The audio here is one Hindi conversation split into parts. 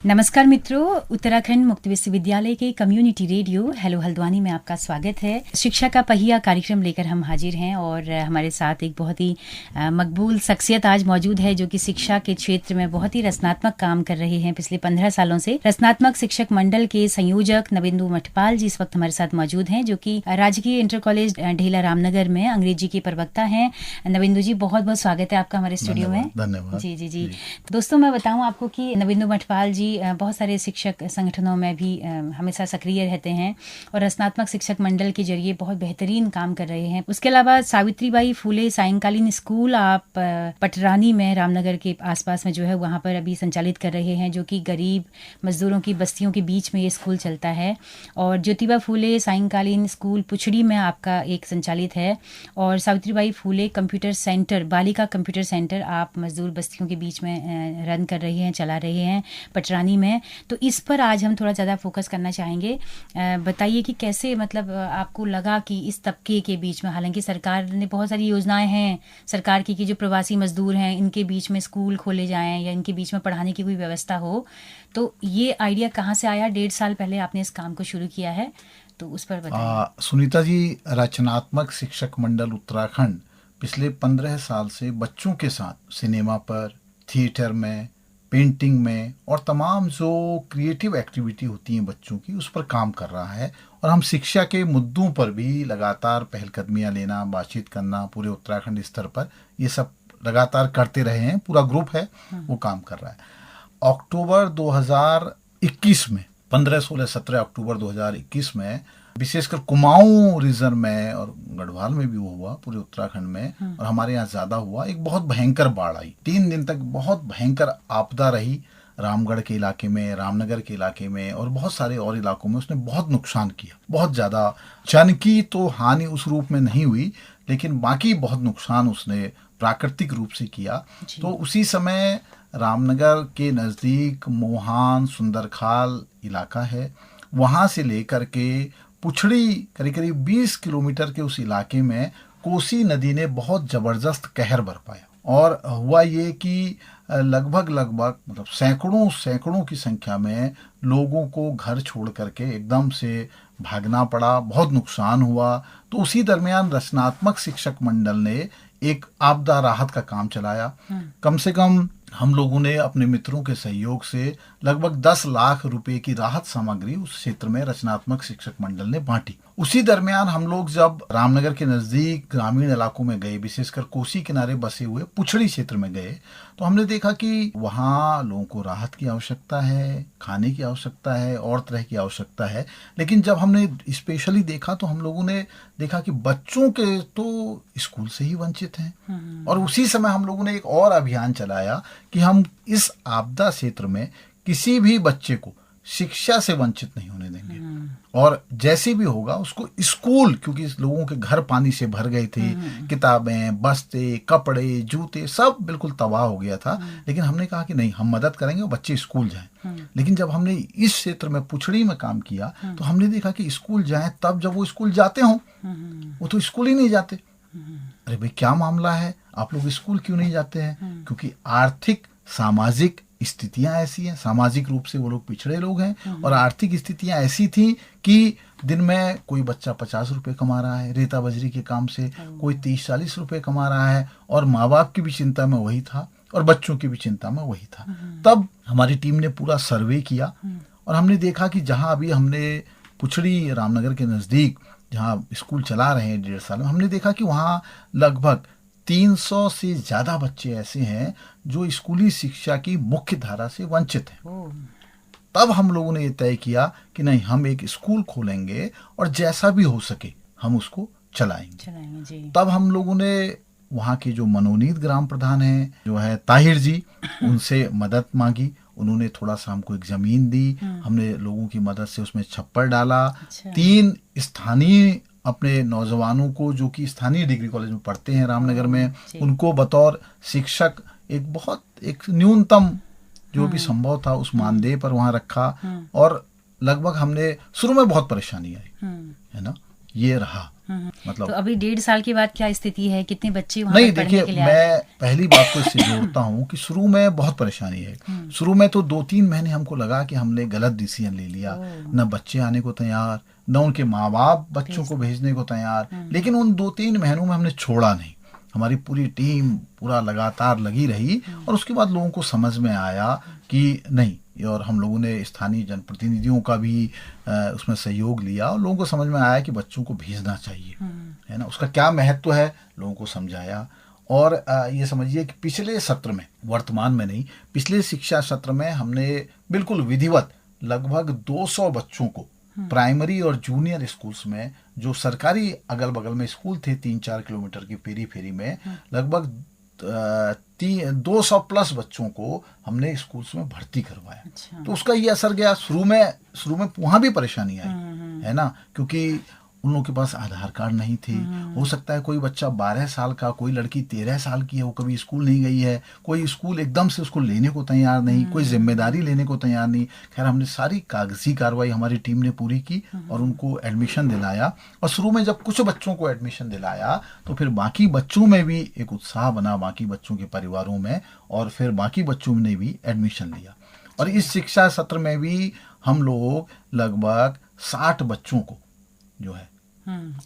नमस्कार मित्रों, उत्तराखंड मुक्त विश्वविद्यालय के कम्युनिटी रेडियो हेलो हल्द्वानी में आपका स्वागत है। शिक्षा का पहिया कार्यक्रम लेकर हम हाजिर हैं और हमारे साथ एक बहुत ही मकबूल शख्सियत आज मौजूद है जो कि शिक्षा के क्षेत्र में बहुत ही रचनात्मक काम कर रहे हैं पिछले 15 सालों से। रचनात्मक शिक्षक मंडल के संयोजक नविंदु मठपाल जी इस वक्त हमारे साथ मौजूद हैं, जो कि राजकीय इंटर कॉलेज ढेला रामनगर में अंग्रेजी के प्रवक्ता हैं। नविंदु जी, बहुत बहुत स्वागत है आपका हमारे स्टूडियो में। धन्यवाद। जी। दोस्तों, मैं बताऊं आपको कि नविंदु मठपाल जी बहुत सारे शिक्षक संगठनों में भी हमेशा सक्रिय रहते हैं और रचनात्मक शिक्षक मंडल के जरिए बहुत बेहतरीन काम कर रहे हैं। उसके अलावा सावित्रीबाई फूले सायंकालीन स्कूल आप पटरानी में रामनगर के आसपास में जो है वहाँ पर अभी संचालित कर रहे हैं, जो कि गरीब मजदूरों की बस्तियों के बीच में ये स्कूल चलता है। और ज्योतिबा फूले सायंकालीन स्कूल पुछड़ी में आपका एक संचालित है और सावित्रीबाई फूले कंप्यूटर सेंटर, बालिका कंप्यूटर सेंटर आप मजदूर बस्तियों के बीच में रन कर रहे हैं, चला रहे हैं पटरानी में। तो इस पर आज हम थोड़ा ज़्यादा फोकस करना चाहेंगे। बताइए कि कैसे मतलब आपको लगा कि इस तबके के बीच में, हालांकि सरकार ने बहुत सारी योजनाएं हैं सरकार की कि जो प्रवासी मजदूर हैं इनके बीच में स्कूल खोले जाएं या इनके बीच में पढ़ाने की कोई व्यवस्था हो, तो ये आइडिया कहाँ से आया? 1.5 साल पहले आपने इस काम को शुरू किया है, तो उस पर बताइए। सुनीता जी, रचनात्मक शिक्षक मंडल उत्तराखंड पिछले 15 साल से बच्चों के साथ सिनेमा पर, थिएटर में, पेंटिंग में और तमाम जो क्रिएटिव एक्टिविटी होती हैं बच्चों की, उस पर काम कर रहा है। और हम शिक्षा के मुद्दों पर भी लगातार पहलकदमियां लेना, बातचीत करना पूरे उत्तराखंड स्तर पर, ये सब लगातार करते रहे हैं। पूरा ग्रुप है वो काम कर रहा है। अक्टूबर 2021 में 15, 16, 17 अक्टूबर 2021 में विशेषकर कुमाऊं रीजन में और गढ़वाल में भी वो हुआ, पूरे उत्तराखंड में और हमारे यहाँ ज्यादा हुआ। एक बहुत भयंकर बाढ़ आई, 3 दिन तक बहुत भयंकर आपदा रही। रामगढ़ के इलाके में, रामनगर के इलाके में और बहुत सारे और इलाकों में उसने बहुत नुकसान किया। बहुत ज्यादा जन की तो हानि उस रूप में नहीं हुई, लेकिन बाकी बहुत नुकसान उसने प्राकृतिक रूप से किया। तो उसी समय रामनगर के नजदीक मोहान सुंदरखाल इलाका है, वहां से लेकर के पुछड़ी करीब करीब 20 किलोमीटर के उस इलाके में कोसी नदी ने बहुत जबरदस्त कहर बरपाया। और हुआ ये कि लगभग मतलब सैकड़ों की संख्या में लोगों को घर छोड़ करके एकदम से भागना पड़ा, बहुत नुकसान हुआ। तो उसी दरमियान रचनात्मक शिक्षक मंडल ने एक आपदा राहत का काम चलाया। कम से कम हम लोगों ने अपने मित्रों के सहयोग से लगभग 10 लाख रुपए की राहत सामग्री उस क्षेत्र में रचनात्मक शिक्षक मंडल ने बांटी। उसी दरमियान हम लोग जब रामनगर के नजदीक ग्रामीण इलाकों में गए, विशेषकर कोसी किनारे बसे हुए पुछड़ी क्षेत्र में गए, तो हमने देखा कि वहाँ लोगों को राहत की आवश्यकता है, खाने की आवश्यकता है और तरह की आवश्यकता है। लेकिन जब हमने स्पेशली देखा तो हम लोगों ने देखा कि बच्चों के तो स्कूल से ही वंचित हैं। और उसी समय हम लोगों ने एक और अभियान चलाया कि हम इस आपदा क्षेत्र में किसी भी बच्चे को शिक्षा से वंचित नहीं होने देंगे और जैसे भी होगा उसको स्कूल, क्योंकि लोगों के घर पानी से भर गए थे, किताबें, बस्ते, कपड़े, जूते सब बिल्कुल तबाह हो गया था। लेकिन हमने कहा कि नहीं, हम मदद करेंगे और बच्चे स्कूल जाएं। लेकिन जब हमने इस क्षेत्र में पुछड़ी में काम किया तो हमने देखा कि स्कूल जाएं, तब जब वो स्कूल जाते हों, वो तो स्कूल ही नहीं जाते। अरे भाई, क्या मामला है, आप लोग स्कूल क्यों नहीं जाते हैं? क्योंकि आर्थिक सामाजिक स्थितियां ऐसी हैं, सामाजिक रूप से वो लोग पिछड़े लोग हैं और आर्थिक स्थितियां ऐसी थी कि दिन में कोई बच्चा 50 रुपए कमा रहा है रेता बजरी के काम से, कोई 30-40 रुपए कमा रहा है और माँ बाप की भी चिंता में वही था और बच्चों की भी चिंता में वही था। तब हमारी टीम ने पूरा सर्वे किया और हमने देखा कि जहां अभी हमने पुछड़ी रामनगर के नजदीक जहां स्कूल चला रहे हैं 1.5 साल में, हमने देखा कि वहां लगभग 300 से ज्यादा बच्चे ऐसे हैं जो स्कूली शिक्षा की मुख्य धारा से वंचित हैं। तब हम लोगों ने ये तय किया कि नहीं, हम एक स्कूल खोलेंगे और जैसा भी हो सके हम उसको चलाएंगे जी। तब हम लोगों ने वहाँ के जो मनोनीत ग्राम प्रधान हैं, जो है ताहिर जी, उनसे मदद मांगी। उन्होंने थोड़ा सा हमको एक जमीन दी, हमने लोगों की मदद से उसमें छप्पर डाला। 3 स्थानीय अपने नौजवानों को जो कि स्थानीय डिग्री कॉलेज में पढ़ते हैं रामनगर में, उनको बतौर शिक्षक एक न्यूनतम जो भी संभव था उस मानदेय पर वहां रखा। और लगभग हमने शुरू में बहुत परेशानी आई, है ना, ये रहा। मतलब तो अभी 1.5 साल के बाद क्या स्थिति है, कितने बच्चे वहाँ नहीं, पर पढ़ने देखिए के लिए आए? मैं पहली बात तो इससे जोड़ता हूँ कि शुरू में बहुत परेशानी है। शुरू में तो 2-3 महीने हमको लगा कि हमने गलत डिसीजन ले लिया, न बच्चे आने को तैयार, न उनके माँ बाप बच्चों को भेजने को तैयार। लेकिन उन 2-3 महीनों में हमने छोड़ा नहीं, हमारी पूरी टीम पूरा लगातार लगी रही। और उसके बाद लोगों को समझ में आया कि नहीं, और हम लोगों ने स्थानीय जनप्रतिनिधियों का भी उसमें सहयोग लिया और लोगों को समझ में आया कि बच्चों को भेजना चाहिए, है ना, उसका क्या महत्व है, लोगों को समझाया। और ये समझिए कि पिछले सत्र में, वर्तमान में नहीं, पिछले शिक्षा सत्र में हमने बिल्कुल विधिवत लगभग 200 बच्चों को प्राइमरी और जूनियर स्कूल्स में, जो सरकारी अगल बगल में स्कूल थे 3-4 किलोमीटर की पेरी में, लगभग 200 प्लस बच्चों को हमने स्कूल्स में भर्ती करवाया। अच्छा। तो उसका ये असर गया। शुरू में वहाँ भी परेशानी आई, है ना, क्योंकि उन लोगों के पास आधार कार्ड नहीं थे। हो सकता है कोई बच्चा 12 साल का, कोई लड़की 13 साल की है, वो कभी स्कूल नहीं गई है, कोई स्कूल एकदम से उसको लेने को तैयार नहीं, कोई जिम्मेदारी लेने को तैयार नहीं। खैर, हमने सारी कागजी कार्रवाई हमारी टीम ने पूरी की और उनको एडमिशन दिलाया। और शुरू में जब कुछ बच्चों को एडमिशन दिलाया तो फिर बाकी बच्चों में भी एक उत्साह बना, बाकी बच्चों के परिवारों में, और फिर बाकी बच्चों ने भी एडमिशन लिया। और इस शिक्षा सत्र में भी हम लोग लगभग 60 बच्चों को जो है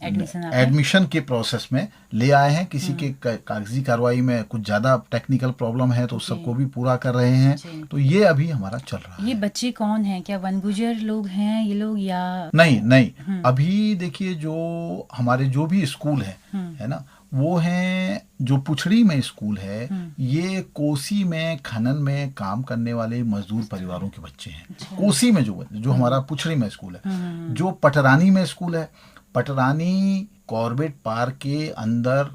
एडमिशन के प्रोसेस में ले आए हैं। किसी के कागजी कार्रवाई में कुछ ज्यादा टेक्निकल प्रॉब्लम है तो सबको भी पूरा कर रहे हैं। तो ये अभी हमारा चल रहा है। ये बच्चे कौन हैं? क्या वनगुजर लोग हैं ये लोग या नहीं। अभी देखिए, जो हमारे जो भी स्कूल है ना, वो हैं जो पुछड़ी में स्कूल है, ये कोसी में खनन में काम करने वाले मजदूर परिवारों के बच्चे हैं। अच्छा। कोसी में जो हमारा पुछड़ी में स्कूल है। जो पटरानी में स्कूल है, पटरानी कॉर्बेट पार्क के अंदर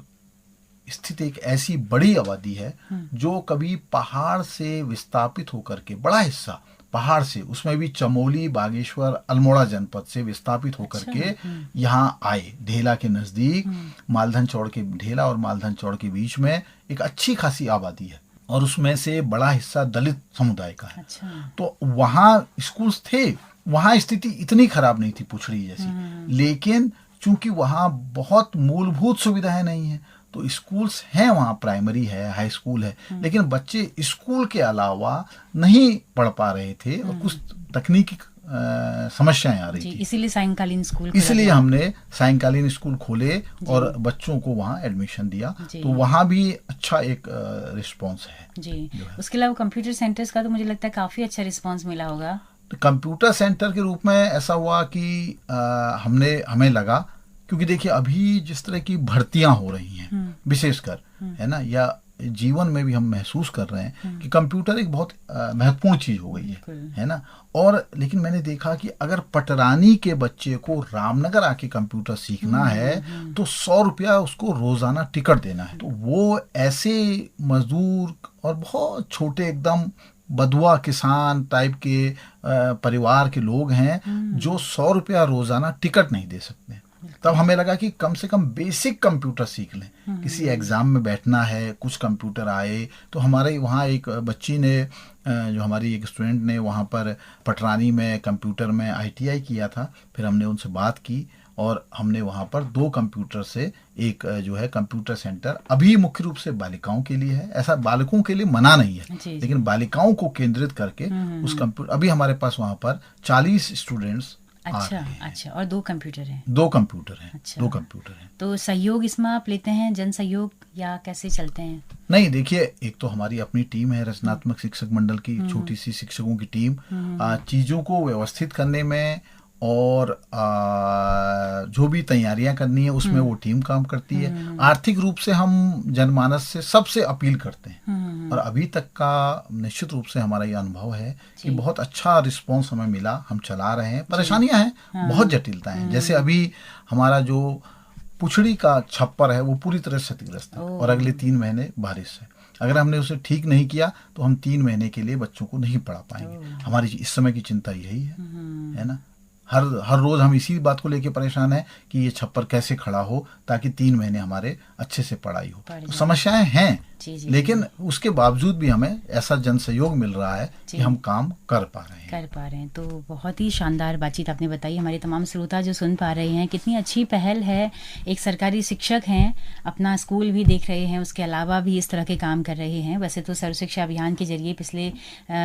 स्थित एक ऐसी बड़ी आबादी है जो कभी पहाड़ से विस्थापित होकर के, बड़ा हिस्सा पहाड़ से, उसमें भी चमोली, बागेश्वर, अल्मोड़ा जनपद से विस्थापित होकर के यहाँ आए। ढेला के नजदीक, मालधन चौड़ के, ढेला और मालधन चौड़ के बीच में एक अच्छी खासी आबादी है और उसमें से बड़ा हिस्सा दलित समुदाय का है। अच्छा। तो वहाँ स्कूल्स थे, वहाँ स्थिति इतनी खराब नहीं थी पुछड़ी जैसी, लेकिन चूंकि वहाँ बहुत मूलभूत सुविधाएं नहीं है तो स्कूल्स हैं, वहाँ प्राइमरी है, हाई स्कूल है, लेकिन बच्चे स्कूल के अलावा नहीं पढ़ पा रहे थे और कुछ तकनीकी समस्याएं आ रही थी। इसीलिए सायंकालीन स्कूल, इसलिए हमने सायंकालीन स्कूल खोले और बच्चों को वहाँ एडमिशन दिया। तो वहाँ भी अच्छा एक रिस्पॉन्स है जी। उसके अलावा कंप्यूटर सेंटर्स का तो मुझे लगता है काफी अच्छा रिस्पॉन्स मिला होगा। तो कंप्यूटर सेंटर के रूप में ऐसा हुआ कि हमें लगा, क्योंकि देखिए अभी जिस तरह की भर्तियां हो रही हैं विशेषकर, है ना, या जीवन में भी हम महसूस कर रहे हैं कि कंप्यूटर एक बहुत महत्वपूर्ण चीज हो गई है ना। और लेकिन मैंने देखा कि अगर पटरानी के बच्चे को रामनगर आके कंप्यूटर सीखना है तो 100 रुपया उसको रोजाना टिकट देना है। तो वो ऐसे मजदूर और बहुत छोटे एकदम बधुआ किसान टाइप के परिवार के लोग हैं जो 100 रुपया रोजाना टिकट नहीं दे सकते। तब हमें लगा कि कम से कम बेसिक कंप्यूटर सीख लें। किसी एग्जाम में बैठना है, कुछ कंप्यूटर आए। तो हमारे वहाँ एक बच्ची ने, जो हमारी एक स्टूडेंट ने वहाँ पर पटरानी में कंप्यूटर में ITI किया था, फिर हमने उनसे बात की और हमने वहाँ पर 2 कंप्यूटर से एक जो है कंप्यूटर सेंटर, अभी मुख्य रूप से बालिकाओं के लिए है, ऐसा बालकों के लिए मना नहीं है जी। लेकिन बालिकाओं को केंद्रित करके उस कंप्यूटर, अभी हमारे पास वहाँ पर 40 स्टूडेंट्स। अच्छा। और 2 कंप्यूटर हैं? 2 कंप्यूटर हैं। अच्छा। 2 कंप्यूटर हैं। तो सहयोग इसमें आप लेते हैं, जन सहयोग, या कैसे चलते हैं? नहीं, देखिए, एक तो हमारी अपनी टीम है, रचनात्मक शिक्षक मंडल की छोटी सी शिक्षकों की टीम, चीजों को व्यवस्थित करने में और जो भी तैयारियां करनी है उसमें वो टीम काम करती है। आर्थिक रूप से हम जनमानस से सबसे अपील करते हैं और अभी तक का निश्चित रूप से हमारा ये अनुभव है कि बहुत अच्छा रिस्पांस हमें मिला। हम चला रहे हैं, परेशानियां हैं, बहुत जटिलताएं हैं। जैसे अभी हमारा जो पुछड़ी का छप्पर है वो पूरी तरह से क्षतिग्रस्त है और अगले 3 महीने बारिश है। अगर हमने उसे ठीक नहीं किया तो हम 3 महीने के लिए बच्चों को नहीं पढ़ा पाएंगे। हमारी इस समय की चिंता यही है ना। हर रोज हम इसी बात को लेके परेशान है कि ये छप्पर कैसे खड़ा हो ताकि 3 महीने हमारे अच्छे से पढ़ाई हो। तो समस्याएं हैं, जी जी लेकिन उसके बावजूद भी हमें ऐसा जन सहयोग मिल रहा है कि जी हम काम कर पा रहे हैं। कर पा रहे हैं। तो बहुत ही शानदार बातचीत आपने बताई। हमारे तमाम श्रोता जो सुन पा रहे हैं, कितनी अच्छी पहल है। एक सरकारी शिक्षक हैं, अपना स्कूल भी देख रहे हैं, उसके अलावा भी इस तरह के काम कर रहे हैं। वैसे तो सर्व शिक्षा अभियान के जरिए पिछले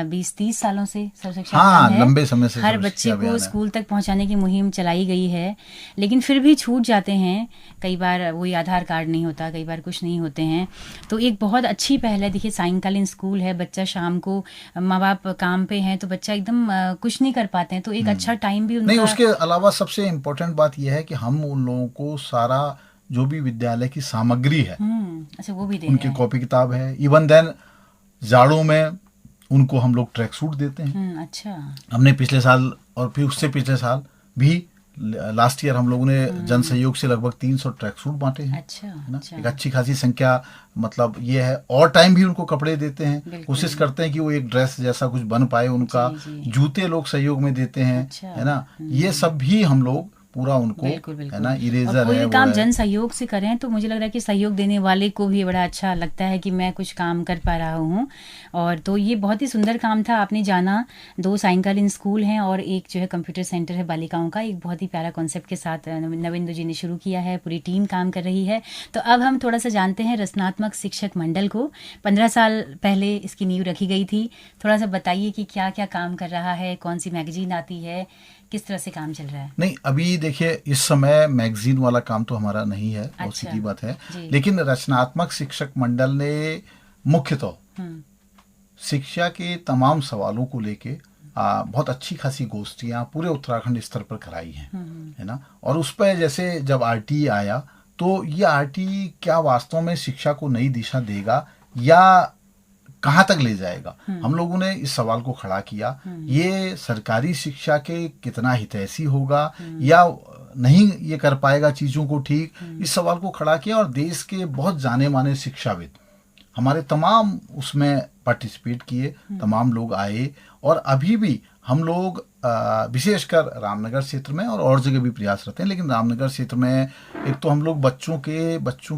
20-30 सालों से सर्व शिक्षा हाँ, अभियान है, लंबे समय से हर सर्व बच्चे शिक्षा को अभियान है। स्कूल तक पहुंचाने की मुहिम चलाई गई है, लेकिन फिर भी छूट जाते हैं। कई बार वही आधार कार्ड नहीं होता, कई बार कुछ नहीं होते हैं। तो एक बहुत अच्छी पहल है। देखिए, सायंकालीन स्कूल है, बच्चा शाम को, माँ बाप काम पे हैं तो बच्चा एकदम कुछ नहीं कर पाते हैं, तो एक अच्छा टाइम भी नहीं, उनका। उसके अलावा सबसे इम्पोर्टेंट बात यह है कि हम उन लोगों को सारा जो भी विद्यालय की सामग्री है, अच्छा, वो भी दे रहे उनकी हैं। कॉपी किताब है, इवन देन जाड़ों में उनको हम लोग ट्रैक सूट देते हैं। अच्छा। हमने पिछले साल और फिर उससे पिछले साल भी, लास्ट ईयर हम लोगों ने जन सहयोग से लगभग 300 ट्रैक सूट बांटे हैं। अच्छा है ना, अच्छा। एक अच्छी खासी संख्या, मतलब ये है। और टाइम भी उनको कपड़े देते हैं, बिल्कुल। कोशिश करते हैं कि वो एक ड्रेस जैसा कुछ बन पाए उनका। जी जी। जूते लोग सहयोग में देते हैं। अच्छा। है ना, ये सब भी हम लोग पूरा उनको, बिल्कुल है बिल्कुल। ना, और इरेजर कोई है भी वो काम है। जन सहयोग से करें तो मुझे लग रहा है कि सहयोग देने वाले को भी बड़ा अच्छा लगता है कि मैं कुछ काम कर पा रहा हूँ। और तो ये बहुत ही सुंदर काम था। आपने जाना 2 सायंकालीन स्कूल हैं और एक जो है कंप्यूटर सेंटर है बालिकाओं का। एक बहुत ही प्यारा कॉन्सेप्ट के साथ नविंदु जी ने शुरू किया है, पूरी टीम काम कर रही है। तो अब हम थोड़ा सा जानते हैं रचनात्मक शिक्षक मंडल को। 15 साल पहले इसकी नींव रखी गई थी। थोड़ा सा बताइए कि क्या क्या काम कर रहा है, कौन सी मैगजीन आती है, किस तरह से काम चल रहा है। नहीं, अभी देखिए, इस समय मैगजीन वाला काम तो हमारा नहीं है, बहुत अच्छा सीधी बात है। जी। लेकिन रचनात्मक शिक्षक मंडल ने मुख्यतः शिक्षा के तमाम सवालों को लेके बहुत अच्छी खासी गोष्ठियाँ पूरे उत्तराखंड स्तर पर कराई हैं। है ना, और उस पर जैसे जब आरटी आया तो ये आरटी क्या वास्तव में शिक्षा को नई दिशा देगा या कहाँ तक ले जाएगा, हम लोगों ने इस सवाल को खड़ा किया। ये सरकारी शिक्षा के कितना हितैषी होगा या नहीं ये कर पाएगा चीज़ों को ठीक, इस सवाल को खड़ा किया। और देश के बहुत जाने माने शिक्षाविद हमारे तमाम उसमें पार्टिसिपेट किए, तमाम लोग आए। और अभी भी हम लोग विशेषकर रामनगर क्षेत्र में और जगह भी प्रयासरत हैं, लेकिन रामनगर क्षेत्र में एक तो हम लोग बच्चों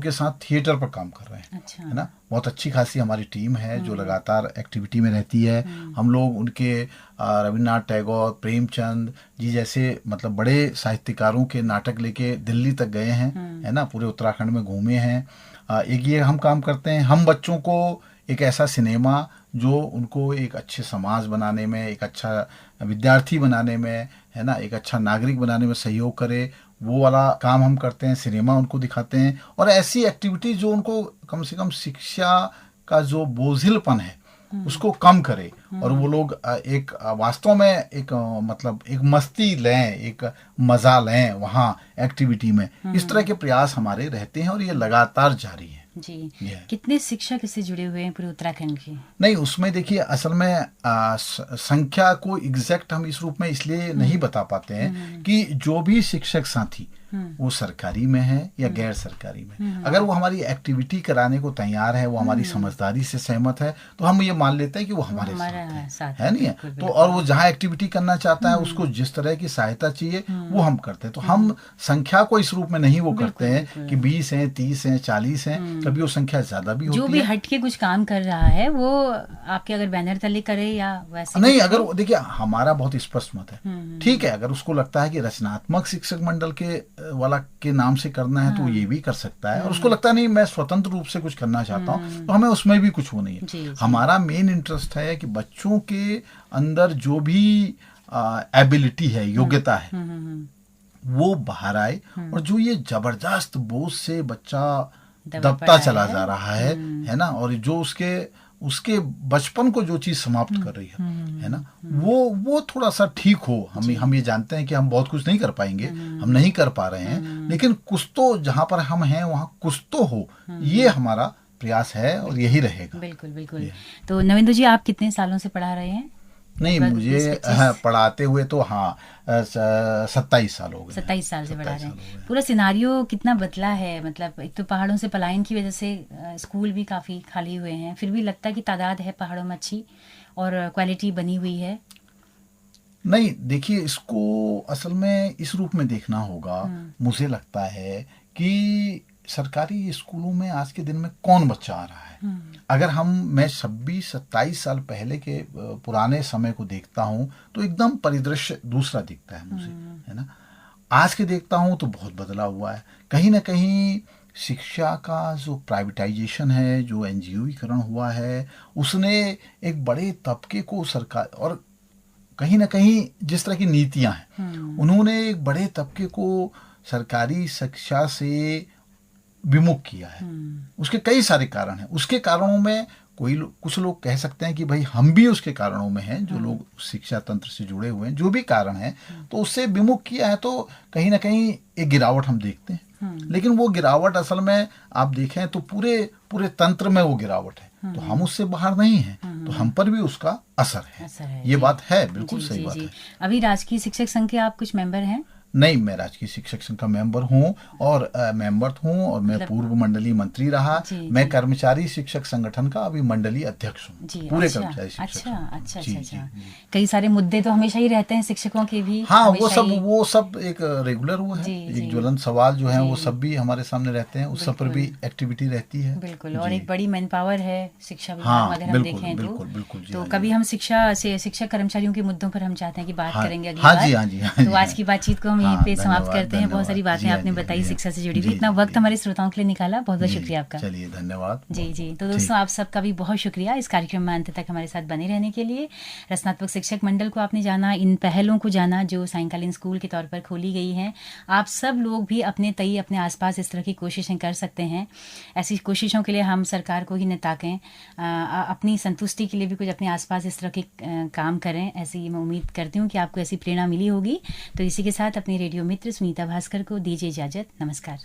के साथ थिएटर पर काम कर रहे हैं। अच्छा। है ना, बहुत अच्छी खासी हमारी टीम है जो लगातार एक्टिविटी में रहती है। हम लोग उनके रविन्द्रनाथ टैगोर, प्रेमचंद जी जैसे मतलब बड़े साहित्यकारों के नाटक लेके दिल्ली तक गए हैं। है ना, पूरे उत्तराखंड में घूमे हैं। एक ये हम काम करते हैं, हम बच्चों को एक ऐसा सिनेमा जो उनको एक अच्छे समाज बनाने में, एक अच्छा विद्यार्थी बनाने में, है ना, एक अच्छा नागरिक बनाने में सहयोग करे, वो वाला काम हम करते हैं। सिनेमा उनको दिखाते हैं और ऐसी एक्टिविटी जो उनको कम से कम शिक्षा का जो बोझिलपन है उसको कम करे और वो लोग एक वास्तव में एक मतलब एक मस्ती लें, एक मजा लें वहाँ एक्टिविटी में। इस तरह के प्रयास हमारे रहते हैं और ये लगातार जारी है। जी। कितने शिक्षक इससे जुड़े हुए हैं पूरे उत्तराखंड के? नहीं, उसमें देखिए असल में संख्या को एग्जैक्ट हम इस रूप में इसलिए नहीं बता पाते हैं कि जो भी शिक्षक साथी वो सरकारी में है या गैर सरकारी में, अगर वो हमारी एक्टिविटी कराने को तैयार है, वो हमारी समझदारी से सहमत है, तो हम ये मान लेते हैं कि वो हमारे साथ है नहीं है। तो और वो जहाँ एक्टिविटी करना चाहता है उसको जिस तरह की सहायता चाहिए वो हम करते हैं। तो हम संख्या को इस रूप में नहीं वो करते हैं कि 20 हैं, 30 हैं, 40 हैं, कभी वो संख्या ज्यादा भी होती है। जो भी हट के कुछ काम कर रहा है वो आपके अगर बैनर तले करे या वैसे नहीं, अगर देखिए हमारा बहुत स्पष्ट मत है, ठीक है, अगर उसको लगता है कि रचनात्मक शिक्षक मंडल के वाला के नाम से करना है तो ये भी कर सकता है, और उसको लगता नहीं मैं स्वतंत्र रूप से कुछ करना चाहता हूँ तो हमें उसमें भी कुछ वो नहीं है। जी। हमारा मेन इंटरेस्ट है कि बच्चों के अंदर जो भी एबिलिटी है, योग्यता है, वो बाहर आए। और जो ये जबरदस्त बोझ से बच्चा दबता चला जा रहा है ना, और जो उसके बचपन को जो चीज समाप्त कर रही है ना, वो थोड़ा सा ठीक हो। हम ये जानते हैं कि हम बहुत कुछ नहीं कर पाएंगे, हम नहीं कर पा रहे हैं, लेकिन कुछ तो जहाँ पर हम हैं वहाँ कुछ तो हो, ये हमारा प्रयास है और यही रहेगा। बिल्कुल बिल्कुल। तो नविंदु जी, आप कितने सालों से पढ़ा रहे हैं? नहीं, मुझे पढ़ाते हुए तो 27 साल हो गए। 27 साल से पढ़ा रहे हैं। पूरा सिनारियो कितना बदला है, मतलब एक तो पहाड़ों से पलायन की वजह से स्कूल भी काफ़ी खाली हुए हैं, फिर भी लगता है कि तादाद है पहाड़ों में अच्छी और क्वालिटी बनी हुई है। नहीं, देखिए इसको असल में इस रूप में देखना होगा। मुझे लगता है कि सरकारी स्कूलों में आज के दिन में कौन बच्चा आ रहा है। अगर मैं 26-27 साल पहले के पुराने समय को देखता हूँ तो एकदम परिदृश्य दूसरा दिखता है मुझे, है ना। आज के देखता हूँ तो बहुत बदलाव हुआ है। कहीं ना कहीं शिक्षा का जो प्राइवेटाइजेशन है, जो एनजीओीकरण हुआ है, उसने एक बड़े तबके को सरकार, और कहीं ना कहीं जिस तरह की नीतियां हैं उन्होंने एक बड़े तबके को सरकारी शिक्षा से विमुख किया है। उसके कई सारे कारण हैं। उसके कारणों में कुछ लोग कह सकते हैं कि भाई हम भी उसके कारणों में हैं, जो लोग शिक्षा तंत्र से जुड़े हुए हैं, जो भी कारण है तो उससे विमुख किया है, तो कहीं ना कहीं एक गिरावट हम देखते हैं। लेकिन वो गिरावट असल में आप देखें तो पूरे तंत्र में वो गिरावट है, तो हम उससे बाहर नहीं हैं, तो हम पर भी उसका असर है। ये बात है, बिल्कुल सही बात है। अभी राजकीय शिक्षक संघ के आप कुछ मेंबर हैं? नहीं, मैं राजकीय शिक्षक संघ का मेंबर हूँ और और मैं पूर्व मंडलीय मंत्री रहा। मैं कर्मचारी शिक्षक संगठन का अभी मंडलीय अध्यक्ष हूँ, पूरे कर्मचारी शिक्षक। अच्छा। कई सारे मुद्दे तो हमेशा ही रहते हैं शिक्षकों के भी। हाँ, वो सब एक रेगुलर हुआ है। एक ज्वलंत सवाल जो है वो सब भी हमारे सामने रहते हैं, उस सब पर भी एक्टिविटी रहती है। बिल्कुल, और एक बड़ी मैन पावर है शिक्षा विभाग में, अगर हम देखें तो कभी हम शिक्षक कर्मचारियों के मुद्दों पर हम चाहते हैं कि बात करेंगे अगली बार। तो आज की बातचीत को यहीं पे समाप्त करते हैं। बहुत सारी बातें आपने बताई शिक्षा से जुड़ी हुई, इतना वक्त हमारे श्रोताओं के लिए निकाला, बहुत बहुत शुक्रिया आपका। चलिए, धन्यवाद। जी। तो दोस्तों, आप सबका भी बहुत शुक्रिया इस कार्यक्रम में अंत तक हमारे साथ बने रहने के लिए। रचनात्मक शिक्षक मंडल को आपने जाना, इन पहलों को जाना जो सायंकालीन स्कूल के तौर पर खोली गई हैं। आप सब लोग भी अपने आसपास इस तरह की कोशिशें कर सकते हैं। ऐसी कोशिशों के लिए हम सरकार को ही न ताकें, अपनी संतुष्टि के लिए भी कुछ अपने आसपास इस तरह के काम करें। ऐसी मैं उम्मीद करती हूँ कि आपको ऐसी प्रेरणा मिली होगी। तो इसी के साथ अपनी रेडियो मित्र सुनीता भास्कर को दीजिए इजाजत। नमस्कार।